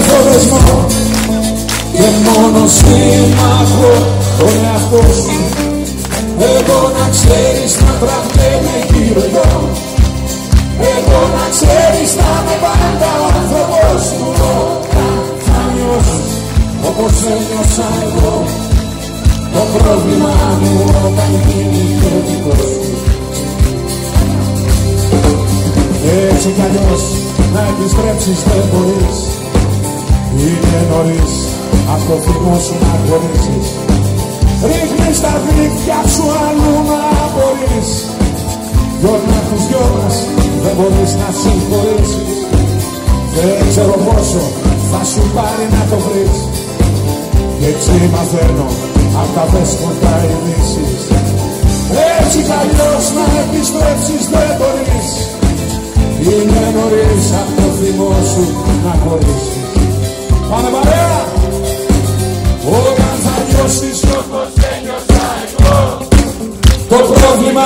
το δεσμό και μόνο σύμμαχο τον εαυτό σου. Εγώ να ξέρεις να τραβιέμαι γύρω εδώ, εγώ να ξέρεις να με πάντα ο άνθρωπος σου. Όταν θα νιώσεις όπως ένιωσα εγώ, το πρόβλημα μου όταν γίνει το δικό σου. Έτσι κι αλλιώς να επιστρέψεις δεν μπορείς, είναι νωρίς απ' το θυμό σου να χωρίσεις. Ρίχνεις τα δίχτυα σου αλλού να μπορείς, γιορνά τους δυο μας δεν μπορείς να συγχωρήσεις. Δεν ξέρω πόσο θα σου πάρει να το βρεις, και έτσι μαθαίνω απ' τα δέσποτα ειδήσεις. Έτσι κι αλλιώς να επιστρέψεις δεν μπορείς, είναι νωρίς απ' το θυμό σου να χωρίσεις. Πάμε παρέα! Όταν θα νιώσεις όπως ένιωσα εγώ, το πρόβλημα